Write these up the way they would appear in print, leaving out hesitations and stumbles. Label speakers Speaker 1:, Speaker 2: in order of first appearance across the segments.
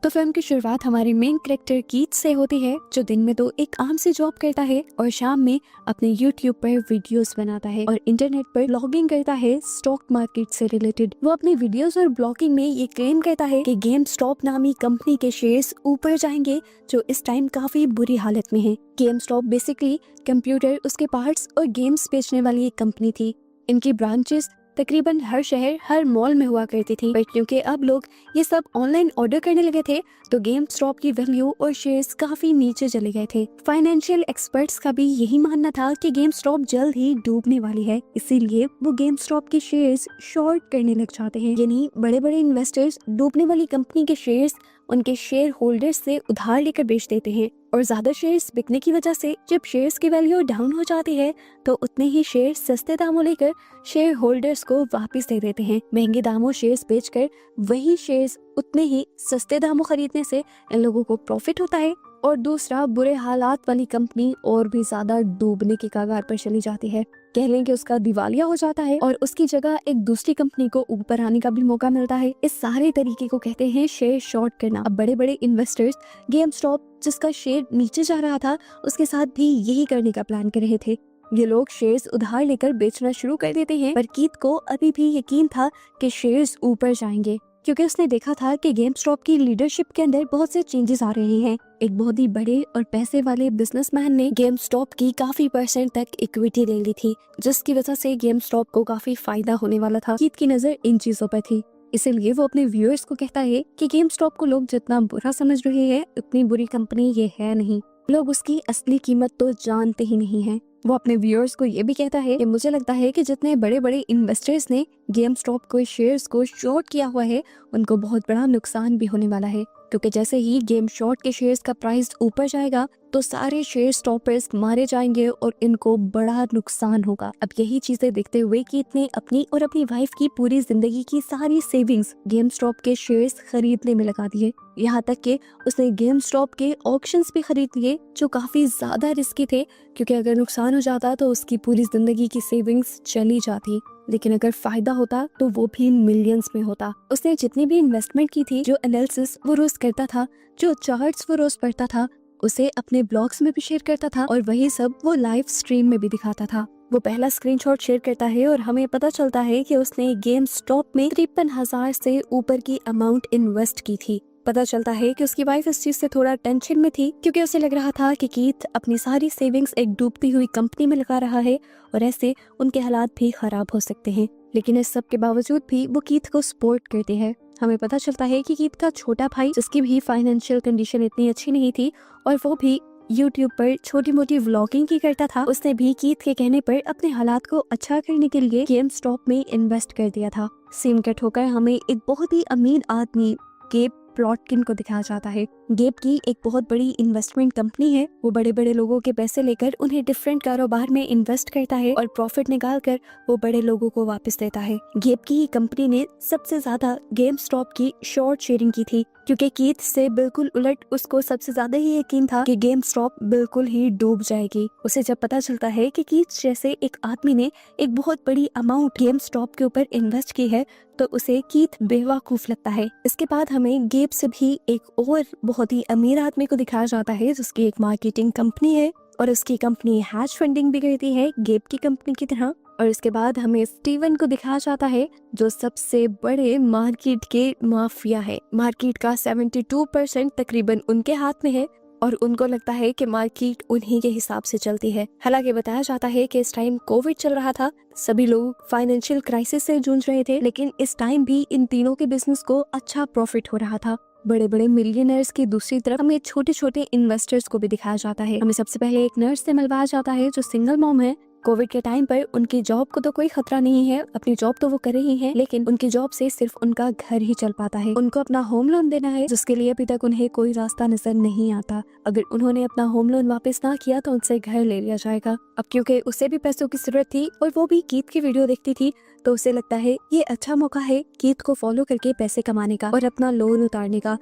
Speaker 1: तो फिल्म की शुरुआत हमारे मेन कैरेक्टर कीथ से होती है, जो दिन में तो एक आम सी जॉब करता है और शाम में अपने यूट्यूब पर वीडियोस बनाता है और इंटरनेट पर ब्लॉगिंग करता है स्टॉक मार्केट से रिलेटेड। वो अपने वीडियोस और ब्लॉगिंग में ये क्लेम करता है कि गेम स्टॉप नामी कंपनी के शेयर्स ऊपर जाएंगे, जो इस टाइम काफी बुरी हालत में है। गेम स्टॉप बेसिकली कंप्यूटर, उसके पार्ट्स और गेम्स बेचने वाली एक कंपनी थी। इनकी ब्रांचेस तकरीबन हर शहर, हर मॉल में हुआ करती थी, पर क्योंकि अब लोग ये सब ऑनलाइन ऑर्डर करने लगे थे तो गेम स्टॉप की वैल्यू और शेयर्स काफी नीचे चले गए थे। फाइनेंशियल एक्सपर्ट्स का भी यही मानना था कि गेम स्टॉप जल्द ही डूबने वाली है, इसीलिए वो गेम स्टॉप के शेयर्स शॉर्ट करने लग जाते हैं। यानी बड़े बड़े इन्वेस्टर्स डूबने वाली कंपनी के शेयर्स उनके शेयर होल्डर्स से उधार लेकर बेच देते हैं और ज्यादा शेयर्स बिकने की वजह से जब शेयर्स की वैल्यू डाउन हो जाती है तो उतने ही शेयर सस्ते दामों लेकर शेयर होल्डर्स को वापस दे देते हैं। महंगे दामों शेयर्स बेचकर वही शेयर्स उतने ही सस्ते दामों खरीदने से इन लोगों को प्रॉफिट होता है और दूसरा, बुरे हालात वाली कंपनी और भी ज्यादा डूबने की कगार पर चली जाती है। कह लें कि उसका दिवालिया हो जाता है और उसकी जगह एक दूसरी कंपनी को ऊपर आने का भी मौका मिलता है। इस सारे तरीके को कहते हैं शेयर शॉर्ट करना। अब बड़े बड़े इन्वेस्टर्स गेम स्टॉप, जिसका शेयर नीचे जा रहा था, उसके साथ भी यही करने का प्लान कर रहे थे। ये लोग शेयर्स उधार लेकर बेचना शुरू कर देते हैं, पर कीथ को अभी भी यकीन था कि शेयर्स ऊपर जाएंगे, क्योंकि उसने देखा था कि गेम स्टॉप की लीडरशिप के अंदर बहुत से चेंजेस आ रहे हैं। एक बहुत ही बड़े और पैसे वाले बिजनेसमैन ने गेम स्टॉप की काफी % तक इक्विटी ले ली थी, जिसकी वजह से गेम स्टॉप को काफी फायदा होने वाला था। कीथ की नजर इन चीजों पर थी, इसीलिए वो अपने व्यूअर्स को कहता है कि गेम स्टॉप को लोग जितना बुरा समझ रहे हैं उतनी बुरी कंपनी ये है नहीं। लोग उसकी असली कीमत तो जानते ही नहीं है। वो अपने व्यूअर्स को ये भी कहता है कि मुझे लगता है कि जितने बड़े बड़े इन्वेस्टर्स ने गेम स्टॉप को शेयर्स को शॉर्ट किया हुआ है उनको बहुत बड़ा नुकसान भी होने वाला है, क्योंकि जैसे ही गेम शॉर्ट के शेयर्स का प्राइस ऊपर जाएगा तो सारे शेयर स्टॉपर्स मारे जाएंगे और इनको बड़ा नुकसान होगा। अब यही चीजें देखते हुए कि इतने अपनी और अपनी वाइफ की पूरी जिंदगी की सारी सेविंग्स गेम स्टॉप के शेयर्स खरीदने में लगा दिए। यहाँ तक कि उसने गेम स्टॉप के ऑक्शंस भी खरीद लिए, जो काफी ज्यादा रिस्की थे, क्योंकि अगर नुकसान हो जाता तो उसकी पूरी जिंदगी की सेविंग्स चली जाती, लेकिन अगर फायदा होता तो वो भी मिलियंस में होता। उसने जितनी भी इन्वेस्टमेंट की थी, जो एनालिसिस वो रोज करता था, जो चार्ट्स वो रोज पढ़ता था, उसे अपने ब्लॉग्स में भी शेयर करता था और वही सब वो लाइव स्ट्रीम में भी दिखाता था। वो पहला स्क्रीनशॉट शेयर करता है और हमें पता चलता है कि उसने गेम स्टॉप में 53,000 से ऊपर की अमाउंट इन्वेस्ट की थी। पता चलता है कि उसकी वाइफ इस चीज से थोड़ा टेंशन में थी, क्योंकि उसे लग रहा था कि कीथ अपनी सारी सेविंग्स एक डूबती हुई कंपनी में लगा रहा है और ऐसे उनके हालात भी खराब हो सकते हैं। लेकिन इस सब के बावजूद भी वो कीथ को सपोर्ट करते हैं। हमें पता चलता है कि कीथ का छोटा भाई, जिसकी भी फाइनेंशियल कंडीशन इतनी अच्छी नहीं थी और वो भी यूट्यूब पर छोटी मोटी व्लॉगिंग की करता था, उसने भी कीथ के कहने पर अपने हालात को अच्छा करने के लिए गेम स्टॉप में इन्वेस्ट कर दिया था। सीन कट होकर हमें एक बहुत ही अमीर आदमी गेब प्लॉटकिन को दिखाया जाता है। गेब की एक बहुत बड़ी इन्वेस्टमेंट कंपनी है। वो बड़े बड़े लोगों के पैसे लेकर उन्हें डिफरेंट कारोबार में इन्वेस्ट करता है और प्रॉफिट निकाल कर वो बड़े लोगों को वापस देता है। गेब की कंपनी ने सबसे ज्यादा गेम स्टॉप की शॉर्ट शेयरिंग की थी, क्योंकि कीथ से बिल्कुल उलट उसको सबसे ज्यादा ही यकीन था कि गेम स्टॉप बिल्कुल ही डूब जाएगी। उसे जब पता चलता है कि कीथ जैसे एक आदमी ने एक बहुत बड़ी अमाउंट गेम स्टॉप के ऊपर इन्वेस्ट की है, तो उसे कीथ बेवकूफ लगता है। इसके बाद हमें गेब से भी एक और बहुत ही अमीर आदमी को दिखाया जाता है, जिसकी एक मार्केटिंग कंपनी है और उसकी कंपनी हैज फंडिंग भी करती है गेब की कंपनी की तरह। और इसके बाद हमें स्टीवन को दिखाया जाता है, जो सबसे बड़े मार्केट के माफिया है। मार्केट का 72% तकरीबन उनके हाथ में है और उनको लगता है कि मार्केट उन्हीं के हिसाब से चलती है। हालांकि बताया जाता है कि इस टाइम कोविड चल रहा था, सभी लोग फाइनेंशियल क्राइसिस से जूझ रहे थे, लेकिन इस टाइम भी इन तीनों के बिजनेस को अच्छा प्रॉफिट हो रहा था। बड़े बड़े मिलियनर्स की दूसरी तरफ हमें छोटे छोटे इन्वेस्टर्स को भी दिखाया जाता है। हमें सबसे पहले एक नर्स से मिलवाया जाता है, जो सिंगल मॉम है। कोविड के टाइम पर उनकी जॉब को तो कोई खतरा नहीं है, अपनी जॉब तो वो कर रही हैं, लेकिन उनकी जॉब से सिर्फ उनका घर ही चल पाता है। उनको अपना होम लोन देना है, जिसके लिए अभी तक उन्हें कोई रास्ता नजर नहीं आता। अगर उन्होंने अपना होम लोन वापस ना किया तो उनसे घर ले लिया जाएगा। अब क्योंकि उसे भी पैसों की जरूरत थी और वो भी कीथ की वीडियो देखती थी, तो उसे लगता है ये अच्छा मौका है कीथ को फॉलो करके पैसे कमाने का और अपना लोन उतारने का।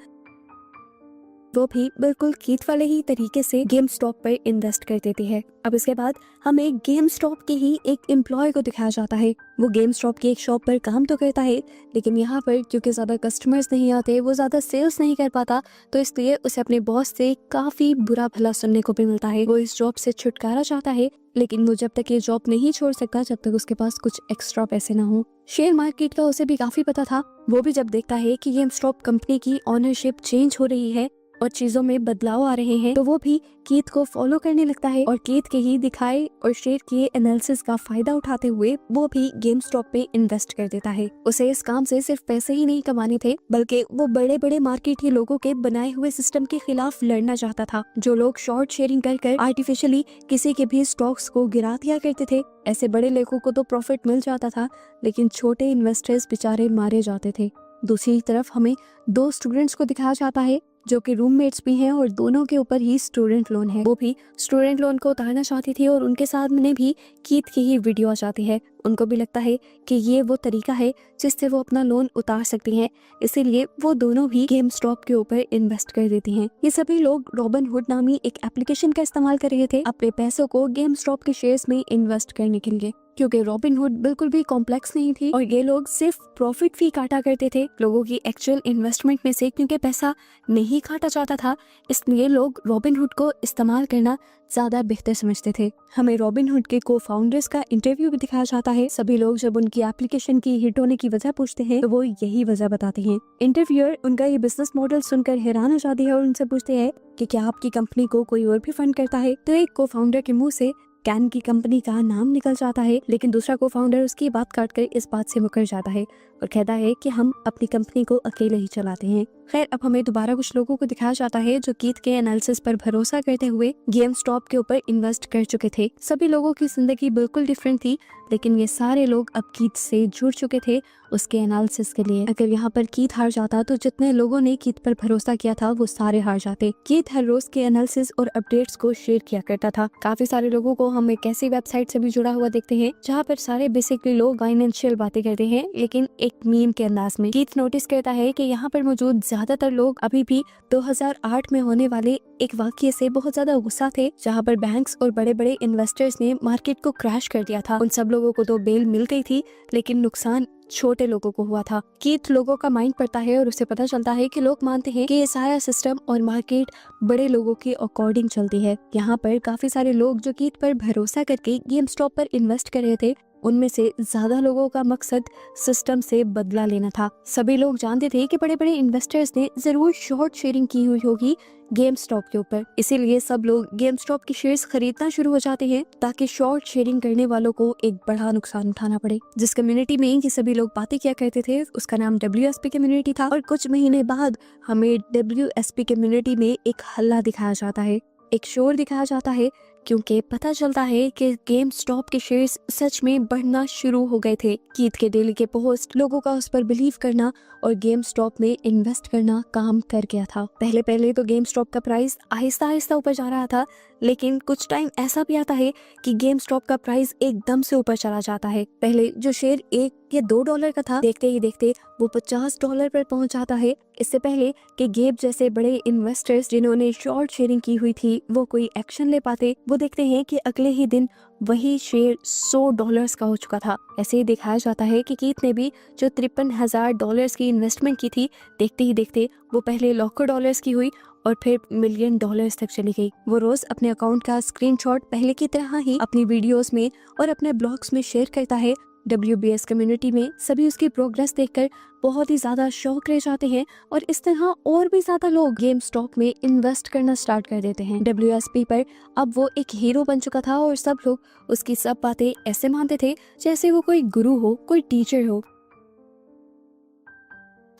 Speaker 1: वो भी बिल्कुल कीथ वाले ही तरीके से गेम स्टॉप पर इन्वेस्ट कर देती है। अब इसके बाद हमें गेम स्टॉप के ही एक एम्प्लॉय को दिखाया जाता है। वो गेम स्टॉप की एक शॉप पर काम तो करता है, लेकिन यहाँ पर क्योंकि ज्यादा कस्टमर्स नहीं आते, वो ज्यादा सेल्स नहीं कर पाता, तो इसलिए उसे अपने बॉस से काफी बुरा भला सुनने को भी मिलता है। वो इस जॉब से छुटकारा चाहता है, लेकिन वो जब तक ये जॉब नहीं छोड़ सकता जब तक उसके पास कुछ एक्स्ट्रा पैसे ना हो। शेयर मार्केट का उसे भी काफी पता था। वो भी जब देखता है कि गेम स्टॉप कंपनी की ओनरशिप चेंज हो रही है और चीजों में बदलाव आ रहे हैं, तो वो भी कीथ को फॉलो करने लगता है और कीथ के ही दिखाए और शेयर किए एनालिसिस का फायदा उठाते हुए वो भी गेम स्टॉप पे इन्वेस्ट कर देता है। उसे इस काम से सिर्फ पैसे ही नहीं कमाने थे, बल्कि वो बड़े बड़े मार्केट के लोगों के बनाए हुए सिस्टम के खिलाफ लड़ना चाहता था, जो लोग शॉर्ट शेयरिंग कर आर्टिफिशियली किसी के भी स्टॉक्स को गिरा दिया करते थे। ऐसे बड़े लोगों को तो प्रॉफिट मिल जाता था, लेकिन छोटे इन्वेस्टर्स बेचारे मारे जाते थे। दूसरी तरफ हमें दो स्टूडेंट्स को दिखाया जाता है जो कि रूममेट्स भी हैं और दोनों के ऊपर ही स्टूडेंट लोन है। वो भी स्टूडेंट लोन को उतारना चाहती थी और उनके सामने भी कीथ की ही वीडियो आ जाती है। उनको भी लगता है कि ये वो तरीका है जिससे वो अपना लोन उतार सकती हैं, इसीलिए वो दोनों भी गेम स्टॉप के ऊपर इन्वेस्ट कर देती हैं। ये सभी लोग रॉबिनहुड नामी एक एप्लीकेशन का इस्तेमाल कर रहे थे अपने पैसों को गेम स्टॉप के शेयर्स में इन्वेस्ट करने के लिए, क्योंकि रॉबिनहुड बिल्कुल भी कॉम्प्लेक्स नहीं थी और ये लोग सिर्फ प्रॉफिट फी काटा करते थे लोगों की एक्चुअल इन्वेस्टमेंट में से। क्योंकि पैसा नहीं काटा जाता था, इसलिए लोग रॉबिनहुड को इस्तेमाल करना ज्यादा बेहतर समझते थे। हमें रॉबिनहुड के को फाउंडर्स का इंटरव्यू भी दिखाया जाता है। सभी लोग जब उनकी एप्लीकेशन की हिट होने की वजह पूछते हैं, तो वो यही वजह बताते हैं। इंटरव्यूअर उनका ये बिजनेस मॉडल सुनकर हैरान हो जाती है और उनसे पूछते हैं कि क्या आपकी कंपनी को कोई और भी फंड करता है। तो एक को फाउंडर के मुंह से कैन की कंपनी का नाम निकल जाता है, लेकिन दूसरा को फाउंडर उसकी बात काटकर इस बात से मुकर जाता है और कहता है कि हम अपनी कंपनी को अकेले ही चलाते हैं। खैर, अब हमें दोबारा कुछ लोगों को दिखाया जाता है जो कीथ के एनालिसिस पर भरोसा करते हुए गेम स्टॉप के ऊपर इन्वेस्ट कर चुके थे। सभी लोगों की जिंदगी बिल्कुल डिफरेंट थी, लेकिन ये सारे लोग अब कीथ से जुड़ चुके थे उसके एनालिसिस के लिए। अगर यहाँ पर कीथ हार जाता तो जितने लोगों ने कीथ पर भरोसा किया था वो सारे हार जाते। कीथ हर रोज के एनालिसिस और अपडेट्स को शेयर किया करता था। काफी सारे लोगों को हम एक ऐसी वेबसाइट से भी जुड़ा हुआ देखते हैं जहाँ पर सारे बेसिकली लोग फाइनेंशियल बातें करते हैं, लेकिन एक मीम के अंदाज में। कीथ नोटिस करता है कि यहाँ पर मौजूद ज्यादातर लोग अभी भी 2008 में होने वाले एक वाकये से बहुत ज्यादा गुस्सा थे, जहाँ पर बैंक्स और बड़े बड़े इन्वेस्टर्स ने मार्केट को क्रैश कर दिया था। उन सब लोगों को तो बेल मिल गई थी, लेकिन नुकसान छोटे लोगों को हुआ था। कीथ लोगों का माइंड पढ़ता है और उसे पता चलता है कि लोग मानते हैं कि ये सारा सिस्टम और मार्केट बड़े लोगों के अकॉर्डिंग चलती है। यहाँ पर काफी सारे लोग जो कीथ पर भरोसा करके गेम स्टॉप पर इन्वेस्ट कर रहे थे, उनमें से ज्यादा लोगों का मकसद सिस्टम से बदला लेना था। सभी लोग जानते थे कि बड़े बड़े इन्वेस्टर्स ने जरूर शॉर्ट शेयरिंग की हुई होगी गेम स्टॉप के ऊपर, इसीलिए सब लोग गेम स्टॉप के शेयर्स खरीदना शुरू हो जाते हैं ताकि शॉर्ट शेयरिंग करने वालों को एक बड़ा नुकसान उठाना पड़े। जिस कम्युनिटी में ये सभी लोग बातें किया करते थे उसका नाम WSP कम्युनिटी था, और कुछ महीने बाद हमें WSP कम्युनिटी में एक हल्ला दिखाया जाता है, एक शोर दिखाया जाता है, क्योंकि पता चलता है कि गेम स्टॉप के शेयर्स सच में बढ़ना शुरू हो गए थे। कीथ के डेली के पोस्ट, लोगों का उस पर बिलीव करना और गेम स्टॉप में इन्वेस्ट करना काम कर गया था। पहले पहले तो गेम स्टॉप का प्राइस आहिस्ता आहिस्ता ऊपर जा रहा था, लेकिन कुछ टाइम ऐसा भी आता है कि गेम स्टॉप का प्राइस एकदम से ऊपर चला जाता है। पहले जो शेयर $1 या $2 का था, देखते ही देखते वो $50 पर पहुंच जाता है। इससे पहले कि गेब जैसे बड़े इन्वेस्टर्स जिन्होंने शॉर्ट शेयरिंग की हुई थी वो कोई एक्शन ले पाते, वो देखते हैं कि अगले ही दिन वही शेयर $100 का हो चुका था। ऐसे ही दिखाया जाता है कि कीथ ने भी जो $53,000 की इन्वेस्टमेंट की थी, देखते ही देखते वो पहले लाखों डॉलर्स की हुई और फिर $1,000,000 तक चली गई। वो रोज अपने अकाउंट का स्क्रीनशॉट पहले की तरह ही अपनी वीडियोस में और अपने ब्लॉग्स में शेयर करता है। WBS कम्युनिटी में सभी उसकी प्रोग्रेस देखकर बहुत ही ज्यादा शौक रह जाते हैं और इस तरह और भी ज्यादा लोग गेम स्टॉक में इन्वेस्ट करना स्टार्ट कर देते हैं। WSP पर अब वो एक हीरो बन चुका था और सब लोग उसकी सब बातें ऐसे मानते थे जैसे वो कोई गुरु हो, कोई टीचर हो।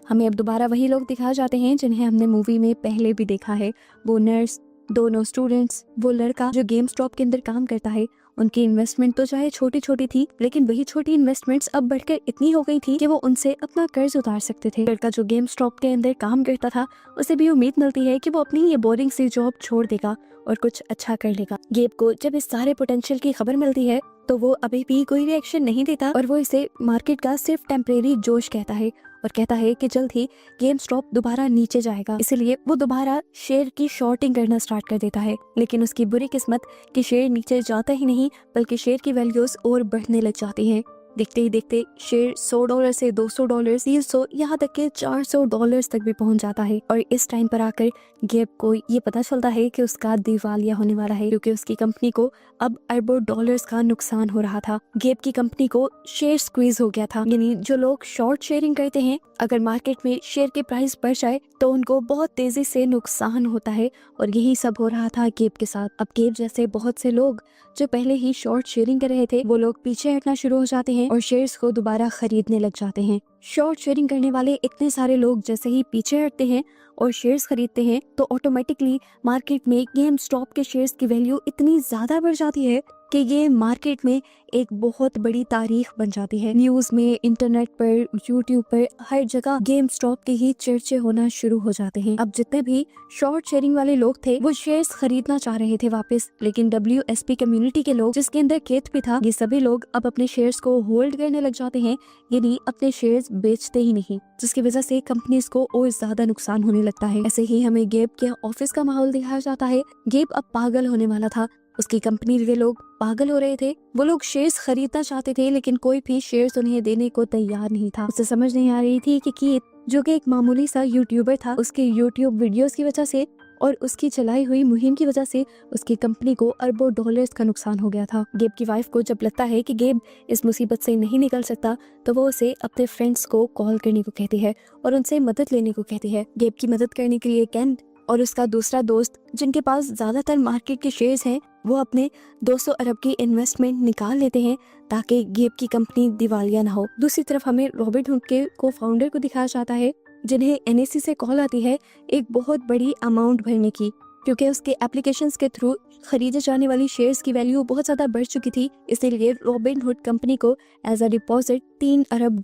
Speaker 1: हमें अब दोबारा वही लोग दिखाए जाते हैं जिन्हें हमने मूवी में पहले भी देखा है। वो नर्स, दोनों स्टूडेंट्स, वो लड़का जो गेम स्टॉप के अंदर काम करता है। उनकी इन्वेस्टमेंट तो चाहे छोटी छोटी थी, लेकिन वही छोटी इन्वेस्टमेंट्स अब बढ़कर इतनी हो गई थी कि वो उनसे अपना कर्ज उतार सकते थे। लड़का जो गेम स्टॉप के अंदर काम करता था, उसे भी उम्मीद मिलती है कि वो अपनी ये बोरिंग सी जॉब छोड़ देगा और कुछ अच्छा कर लेगा। गेब को जब इस सारे पोटेंशियल की खबर मिलती है तो वो अभी भी कोई रिएक्शन नहीं देता और वो इसे मार्केट का सिर्फ टेम्परेरी जोश कहता है और कहता है कि जल्द ही गेम स्टॉप दोबारा नीचे जाएगा, इसलिए वो दोबारा शेयर की शॉर्टिंग करना स्टार्ट कर देता है। लेकिन उसकी बुरी किस्मत कि शेयर नीचे जाता ही नहीं बल्कि शेयर की वैल्यूज और बढ़ने लग जाती हैं। देखते ही देखते शेयर $100 से $200, 300, यहाँ तक के $400 तक भी पहुंच जाता है। और इस टाइम पर आकर गेब को ये पता चलता है कि उसका दिवालिया होने वाला है, क्योंकि उसकी कंपनी को अब अरबों डॉलर्स का नुकसान हो रहा था। गेब की कंपनी को शेयर स्क्वीज हो गया था, यानी जो लोग शॉर्ट शेयरिंग करते हैं, अगर मार्केट में शेयर की प्राइस बढ़ जाए तो उनको बहुत तेजी से नुकसान होता है। और यही सब हो रहा था गेब के साथ। अब गेब जैसे बहुत से लोग जो पहले ही शॉर्ट शेयरिंग कर रहे थे, वो लोग पीछे हटना शुरू हो जाते हैं और शेयर्स को दोबारा खरीदने लग जाते हैं। शॉर्ट शेयरिंग करने वाले इतने सारे लोग जैसे ही पीछे हटते हैं और शेयर्स खरीदते हैं तो ऑटोमेटिकली मार्केट में गेम स्टॉप के शेयर्स की वैल्यू इतनी ज्यादा बढ़ जाती है कि ये मार्केट में एक बहुत बड़ी तारीख बन जाती है। न्यूज में, इंटरनेट पर, यूट्यूब पर, हर जगह गेम स्टॉप के ही चर्चे होना शुरू हो जाते हैं। अब जितने भी शॉर्ट शेयरिंग वाले लोग थे वो शेयर्स खरीदना चाह रहे थे वापस, लेकिन WSP कम्युनिटी के लोग, जिसके अंदर केत भी था, ये सभी लोग अब अपने शेयर्स को होल्ड करने लग जाते हैं, यानी अपने शेयर्स बेचते ही नहीं, जिसकी वजह से कंपनीज को और ज्यादा नुकसान होने लगता है। ऐसे ही हमें गेब के ऑफिस का माहौल दिखाया जाता है। गेब अब पागल होने वाला था, उसकी कंपनी के लोग पागल हो रहे थे। वो लोग शेयर्स खरीदना चाहते थे लेकिन कोई भी शेयर्स उन्हें देने को तैयार नहीं था। उसे समझ नहीं आ रही थी कि कीथ, जो कि एक मामूली सा यूट्यूबर था, उसके यूट्यूब वीडियोस की वजह से और उसकी चलाई हुई मुहिम की वजह से उसकी कंपनी को अरबों डॉलर्स का नुकसान हो गया था। गेब की वाइफ को जब लगता है कि गेब इस मुसीबत से नहीं निकल सकता तो वो उसे अपने फ्रेंड्स को कॉल करने को कहती है और उनसे मदद लेने को कहती है। गेब की मदद करने के लिए केंट और उसका दूसरा दोस्त, जिनके पास ज्यादातर मार्केट के शेयर्स हैं, वो अपने 200 अरब की इन्वेस्टमेंट निकाल लेते हैं ताकि गेब की कंपनी दिवालिया ना हो। दूसरी तरफ हमें रॉबिनहुड के को फाउंडर को दिखाया जाता है, जिन्हें NSE से कॉल आती है एक बहुत बड़ी अमाउंट भरने की, क्योंकि उसके एप्लीकेशंस के थ्रू खरीदे जाने वाली शेयर्स की वैल्यू बहुत ज्यादा बढ़ चुकी थी। इसीलिए रॉबिनहुड कंपनी को एज अ डिपॉजिट $3 अरब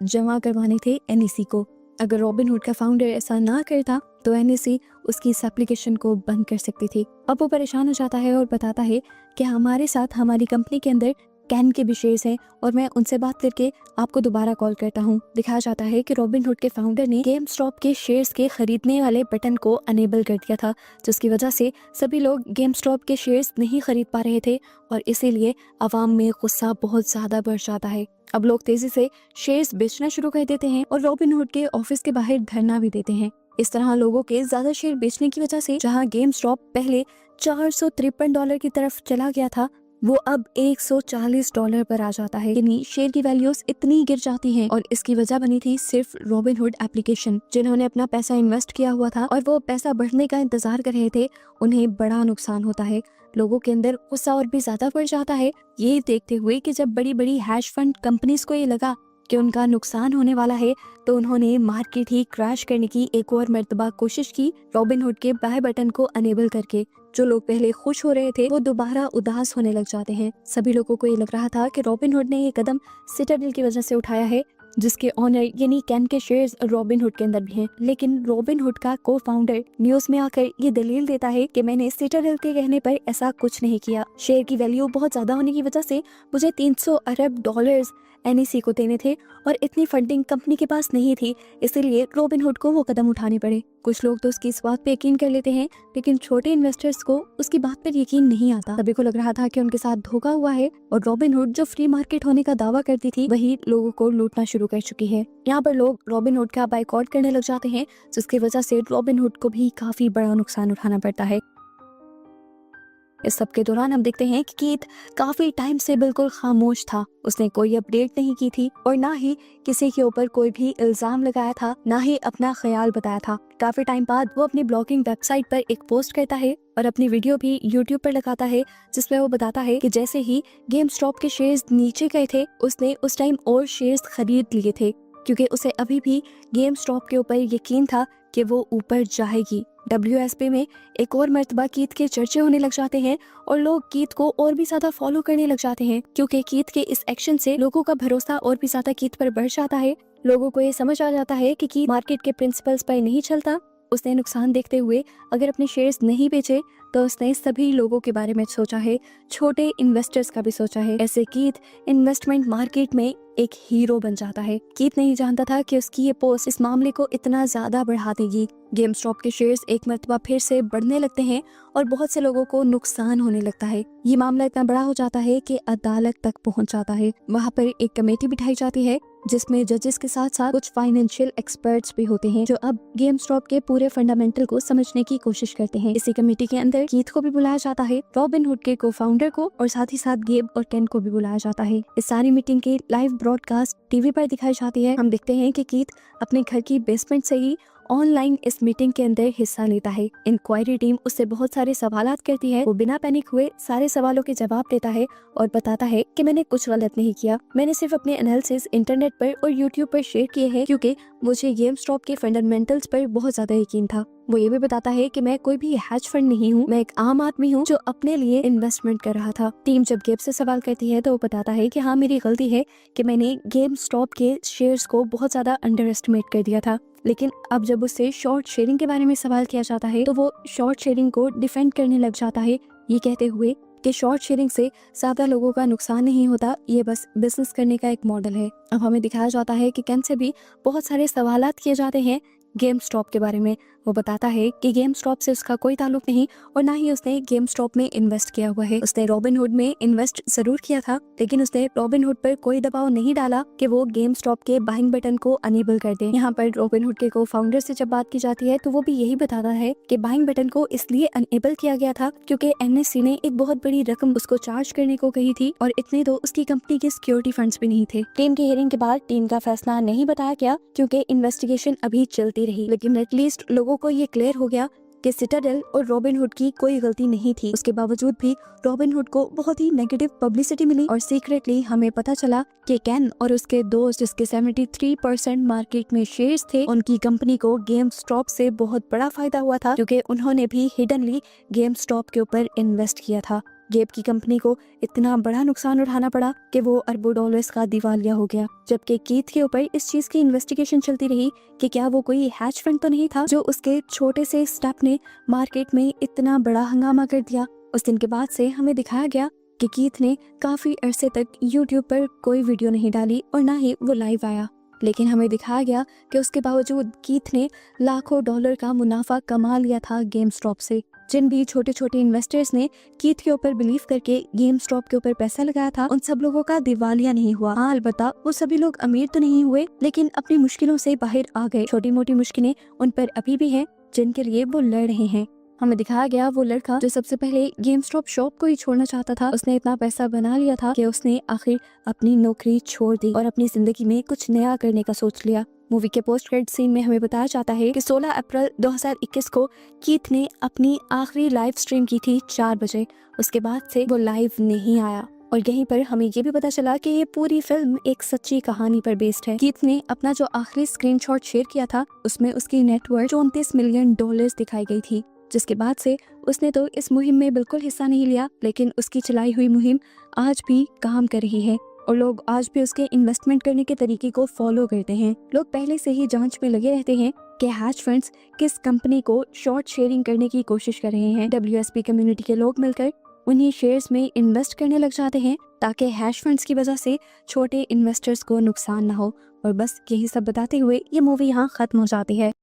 Speaker 1: जमा करवाने थे NSE को। अगर रॉबिनहुड का फाउंडर ऐसा ना करता तो NSE उसकी इस एप्लीकेशन को बंद कर सकती थी। अब वो परेशान हो जाता है और बताता है कि हमारे साथ हमारी कंपनी के अंदर कैन के भी शेयर्स हैं और मैं उनसे बात करके आपको दोबारा कॉल करता हूँ। दिखाया जाता है कि रॉबिनहुड के फाउंडर ने गेम स्टॉप के शेयर्स के खरीदने वाले बटन को अनेबल कर दिया था, जिसकी वजह से सभी लोग गेम स्टॉप के शेयर्स नहीं खरीद पा रहे थे और इसीलिए आवाम में गुस्सा बहुत ज्यादा बढ़ जाता है। अब लोग तेजी से शेयर्स बेचना शुरू कर देते हैं और रॉबिनहुड के ऑफिस के बाहर धरना भी देते हैं। इस तरह लोगों के ज्यादा शेयर बेचने की वजह से जहां गेम स्टॉप पहले $453 की तरफ चला गया था, वो अब $140 पर आ जाता है। यानी शेयर की वैल्यूज इतनी गिर जाती हैं और इसकी वजह बनी थी सिर्फ रॉबिनहुड एप्लीकेशन। जिन्होंने अपना पैसा इन्वेस्ट किया हुआ था और वो पैसा बढ़ने का इंतजार कर रहे थे, उन्हें बड़ा नुकसान होता है। लोगों के अंदर गुस्सा और भी ज्यादा बढ़ जाता है, ये देखते हुए कि जब बड़ी बड़ी हैश फंड कंपनीज को ये लगा कि उनका नुकसान होने वाला है तो उन्होंने मार्केट ही क्रैश करने की एक और मर्तबा कोशिश की, रॉबिनहुड के बाय बटन को अनेबल करके। जो लोग पहले खुश हो रहे थे वो दोबारा उदास होने लग जाते हैं। सभी लोगों को ये लग रहा था कि रॉबिनहुड ने ये कदम सिटाडेल की वजह से उठाया है, जिसके ऑनर यानी कैन के शेयर्स रॉबिनहुड के अंदर भी हैं। लेकिन रॉबिनहुड का को फाउंडर न्यूज में आकर ये दलील देता है कि मैंने सिटाडेल के कहने पर ऐसा कुछ नहीं किया। शेयर की वैल्यू बहुत ज्यादा होने की वजह से मुझे $300 अरब NSE को देने थे और इतनी फंडिंग कंपनी के पास नहीं थी, इसीलिए रॉबिनहुड को वो कदम उठाने पड़े। कुछ लोग तो उसकी इस बात पे यकीन कर लेते हैं, लेकिन छोटे इन्वेस्टर्स को उसकी बात पर यकीन नहीं आता। सभी को लग रहा था कि उनके साथ धोखा हुआ है और रॉबिनहुड जो फ्री मार्केट होने का दावा करती थी वही लोगों को लूटना शुरू कर चुकी है। यहाँ पर लोग रॉबिनहुड का बायकॉट करने लग जाते हैं, जिसकी वजह से रॉबिनहुड को भी काफी बड़ा नुकसान उठाना पड़ता है। इस सब के दौरान हम देखते हैं कि कीथ काफी टाइम से बिल्कुल खामोश था। उसने कोई अपडेट नहीं की थी और ना ही किसी के ऊपर कोई भी इल्जाम लगाया था, ना ही अपना ख्याल बताया था। काफी टाइम बाद वो अपनी ब्लॉगिंग वेबसाइट पर एक पोस्ट करता है और अपनी वीडियो भी यूट्यूब पर लगाता है, जिसमें वो बताता है कि जैसे ही गेम स्टॉप के शेयर्स नीचे गए थे उसने उस टाइम और शेयर्स खरीद लिए थे, क्योंकि उसे अभी भी गेम स्टॉप के ऊपर यकीन था कि वो ऊपर जाएगी। WSP में एक और मर्तबा कीथ के चर्चे होने लग जाते हैं और लोग कीथ को और भी ज्यादा फॉलो करने लग जाते हैं, क्योंकि कीथ के इस एक्शन से लोगों का भरोसा और भी ज्यादा कीथ पर बढ़ जाता है। लोगों को ये समझ आ जाता है कि कीथ मार्केट के प्रिंसिपल्स पर नहीं चलता उसने नुकसान देखते हुए अगर अपने शेयर्स नहीं बेचे तो उसने सभी लोगों के बारे में सोचा है, छोटे इन्वेस्टर्स का भी सोचा है। ऐसे कीथ इन्वेस्टमेंट मार्केट में एक हीरो बन जाता है। कीथ नहीं जानता था कि उसकी ये पोस्ट इस मामले को इतना ज्यादा बढ़ा देगी। गेम स्टॉप के शेयर्स एक मर्तबा फिर से बढ़ने लगते हैं और बहुत से लोगों को नुकसान होने लगता है। ये मामला इतना बड़ा हो जाता है कि अदालत तक पहुंच जाता है। वहाँ पर एक कमेटी बिठाई जाती है जिसमें जजेस के साथ साथ कुछ फाइनेंशियल एक्सपर्ट्स भी होते हैं जो अब गेम स्टॉप के पूरे फंडामेंटल को समझने की कोशिश करते हैं। इसी कमेटी के अंदर कीथ को भी बुलाया जाता है, रॉबिनहुड के को-फाउंडर को और साथ ही साथ गेब और केन को भी बुलाया जाता है। इस सारी मीटिंग की लाइव ब्रॉडकास्ट टीवी पर दिखाई जाती है। हम देखते हैं कि कीथ अपने घर की बेसमेंट से ही ऑनलाइन इस मीटिंग के अंदर हिस्सा लेता है। इंक्वायरी टीम उससे बहुत सारे सवालात करती है। वो बिना पैनिक हुए सारे सवालों के जवाब देता है और बताता है कि मैंने कुछ गलत नहीं किया, मैंने सिर्फ अपने एनालिसिस इंटरनेट पर और यूट्यूब पर शेयर किए हैं क्योंकि मुझे गेम स्टॉप के फंडामेंटल्स पर बहुत ज्यादा यकीन था। वो ये भी बताता है कि मैं कोई भी हैज फंड नहीं हूँ, मैं एक आम आदमी हूँ जो अपने लिए इन्वेस्टमेंट कर रहा था। टीम जब गेब से सवाल करती है तो वो बताता है कि हाँ, मेरी गलती है कि मैंने गेम स्टॉप के शेयर्स को बहुत ज्यादा अंडर एस्टिमेट कर दिया था। लेकिन अब जब उससे शॉर्ट शेयरिंग के बारे में सवाल किया जाता है तो वो शॉर्ट शेयरिंग को डिफेंड करने लग जाता है, ये कहते हुए कि शॉर्ट शेयरिंग से ज्यादा लोगों का नुकसान नहीं होता, ये बस बिजनेस करने का एक मॉडल है। अब हमें दिखाया जाता है कि केन से भी बहुत सारे सवालात किए जाते हैं गेम स्टॉप के बारे में। वो बताता है कि गेम स्टॉप से उसका कोई ताल्लुक नहीं और ना ही उसने गेम स्टॉप में इन्वेस्ट किया हुआ है। उसने रॉबिनहुड में इन्वेस्ट जरूर किया था लेकिन उसने रॉबिनहुड पर कोई दबाव नहीं डाला कि वो गेम स्टॉप के बाइंग बटन को अनेबल कर दे। यहाँ पर रॉबिनहुड के को-फाउंडर से जब बात की जाती है तो वो भी यही बताता है कि बाइंग बटन को इसलिए अनेबल किया गया था क्योंकि एनएससी ने एक बहुत बड़ी रकम उसको चार्ज करने को कही थी और इतने तो उसकी कंपनी के सिक्योरिटी फंड्स भी नहीं थे। टीम की हियरिंग के बाद टीम का फैसला नहीं बताया गया क्योंकि इन्वेस्टिगेशन अभी चलती रही, लेकिन एटलीस्ट लोगों को ये क्लियर हो गया कि सिटाडेल और रॉबिनहुड की कोई गलती नहीं थी। उसके बावजूद भी रॉबिनहुड को बहुत ही नेगेटिव पब्लिसिटी मिली और सीक्रेटली हमें पता चला कि केन और उसके दोस्त जिसके 73% मार्केट में शेयर्स थे, उनकी कंपनी को गेम स्टॉप से बहुत बड़ा फायदा हुआ था क्योंकि उन्होंने भी हिडनली गेम स्टॉप के ऊपर इन्वेस्ट किया था। गेब की कंपनी को इतना बड़ा नुकसान उठाना पड़ा कि वो अरबों डॉलर्स का दिवालिया हो गया, जबकि कीथ के ऊपर इस चीज की इन्वेस्टिगेशन चलती रही कि क्या वो कोई हैज फंड तो नहीं था जो उसके छोटे से स्टेप ने मार्केट में इतना बड़ा हंगामा कर दिया। उस दिन के बाद से हमें दिखाया गया कि कीथ ने काफी अरसे तक यूट्यूब पर कोई वीडियो नहीं डाली और ना ही वो लाइव आया, लेकिन हमें दिखाया गया कि उसके बावजूद कीथ ने लाखों डॉलर का मुनाफा कमा लिया था गेम स्टॉप से। जिन भी छोटे छोटे इन्वेस्टर्स ने कीथ के ऊपर बिलीव करके गेम स्टॉप के ऊपर पैसा लगाया था, उन सब लोगों का दिवालिया नहीं हुआ। हाँ, अलबत्ता वो सभी लोग अमीर तो नहीं हुए लेकिन अपनी मुश्किलों से बाहर आ गए। छोटी मोटी मुश्किलें उन पर अभी भी हैं जिनके लिए वो लड़ रहे हैं। हमें दिखाया गया वो लड़का जो सबसे पहले गेम स्टॉप शॉप को ही छोड़ना चाहता था, उसने इतना पैसा बना लिया था कि उसने आखिर अपनी नौकरी छोड़ दी और अपनी जिंदगी में कुछ नया करने का सोच लिया। मूवी के पोस्ट क्रेडिट सीन में हमें बताया जाता है कि 16 अप्रैल 2021 को कीथ ने अपनी आखिरी लाइव स्ट्रीम की थी 4 बजे। उसके बाद से वो लाइव नहीं आया और यहीं पर हमें ये भी पता चला कि ये पूरी फिल्म एक सच्ची कहानी पर बेस्ड है। कीथ ने अपना जो आखिरी स्क्रीनशॉट शेयर किया था उसमें उसकी नेटवर्थ 34 मिलियन डॉलर्स दिखाई गई थी, जिसके बाद से उसने तो इस मुहिम में बिल्कुल हिस्सा नहीं लिया, लेकिन उसकी चलाई हुई मुहिम आज भी काम कर रही है और लोग आज भी उसके इन्वेस्टमेंट करने के तरीके को फॉलो करते हैं। लोग पहले से ही जांच में लगे रहते हैं कि हैज फंड्स किस कंपनी को शॉर्ट शेयरिंग करने की कोशिश कर रहे हैं। WSP कम्युनिटी के लोग मिलकर उन्हीं शेयर्स में इन्वेस्ट करने लग जाते हैं ताकि हैज फंड्स की वजह से छोटे इन्वेस्टर्स को नुकसान ना हो। और बस यही सब बताते हुए ये मूवी यहाँ खत्म हो जाती है।